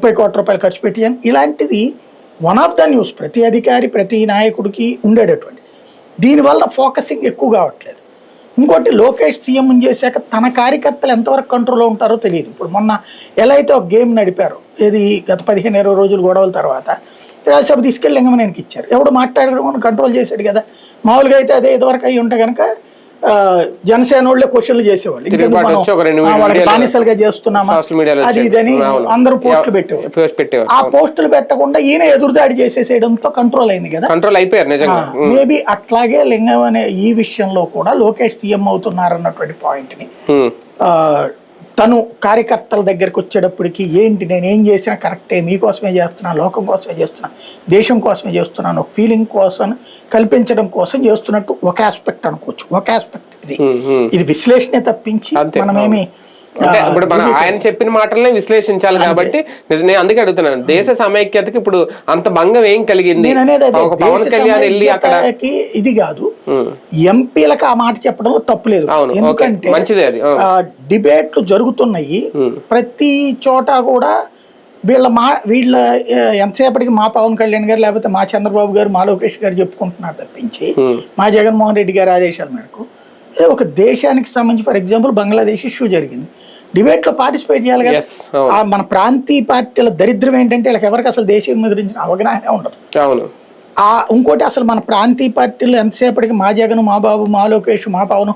₹30 కోట్ల ఖర్చు పెట్టాను. ఇలాంటిది వన్ ఆఫ్ ద న్యూస్ ప్రతి అధికారి ప్రతి నాయకుడికి ఉండేటటువంటి. దీనివల్ల ఫోకసింగ్ ఎక్కువ కావట్లేదు. ఇంకోటి లోకేష్ సీఎం చేశాక తన కార్యకర్తలు ఎంతవరకు కంట్రోల్లో ఉంటారో తెలియదు. ఇప్పుడు మొన్న ఎలా అయితే ఒక గేమ్ నడిపారో ఏది గత 15-20 రోజులు గొడవల తర్వాత రాజ్యసభ తీసుకెళ్ళి లింగమనేనికి ఇచ్చారు. ఎవడు మాట్లాడడం కంట్రోల్ చేశాడు కదా. మామూలుగా అయితే అదే ఇదివరకు అయ్యి ఉంటే కనుక జనసేన వాళ్ళే క్వశ్చన్లు చేసేవాళ్ళు, వాళ్ళకి బానిసలుగా చేస్తున్నామా అది ఇదని అందరూ పోస్టులు పెట్టేవారు. ఆ పోస్టులు పెట్టకుండా ఈయన ఎదురుదాడి చేసేసేయడంతో కంట్రోల్ అయింది కదా, కంట్రోల్ అయిపోయారు. మేబీ అట్లాగే లింగం అనే ఈ విషయంలో కూడా లోకేష్ సీఎం అవుతున్నారన్నటువంటి పాయింట్ ని తను కార్యకర్తల దగ్గరికి వచ్చేటప్పటికి ఏంటి నేనేం చేసినా కరెక్టే, మీకోసమే చేస్తున్నాను, లోకం కోసమే చేస్తున్నాను, దేశం కోసమే చేస్తున్నాను, ఫీలింగ్ కోసం కల్పించడం కోసం చేస్తున్నట్టు ఒక ఆస్పెక్ట్ అనుకోవచ్చు. ఒక ఆస్పెక్ట్ ఇది విశ్లేషణ తప్పించి మనమేమి ఇప్పుడు మనం ఆయన చెప్పిన మాటలనే విశ్లేషించాలి కాబట్టి నేను అందుకే అడుగుతున్నాను, దేశ సమైక్యతకి ఇప్పుడు అంత భంగం ఏం కలిగింది? పవన్ కళ్యాణ్ వెళ్ళి అక్కడ ఇది కాదు, ఎంపీలకు ఆ మాట చెప్పడం తప్పులేదు. ఎందుకంటే డిబేట్లు జరుగుతున్నాయి ప్రతి చోట కూడా. వీళ్ళ ఎంతసేపటికి మా పవన్ కళ్యాణ్ గారు లేకపోతే మా చంద్రబాబు గారు మా లోకేష్ గారు చెప్పుకుంటున్నారు తప్పించి మా జగన్మోహన్ రెడ్డి గారి ఆదేశాల మేరకు ఒక దేశానికి సంబంధించి ఫర్ ఎగ్జాంపుల్ బంగ్లాదేశ్ ఇష్యూ జరిగింది, డిబేట్ లో పార్టిసిపేట్ చేయాలి కదా. మన ప్రాంతీయ పార్టీల దరిద్రం ఏంటంటే వీళ్ళకి ఎవరికి అసలు దేశం గురించి అవగాహన ఉండదు. ఇంకోటి అసలు మన ప్రాంతీయ పార్టీలు ఎంతసేపటికి మా జగన్ మా బాబు మా లోకేష్ మా పవన్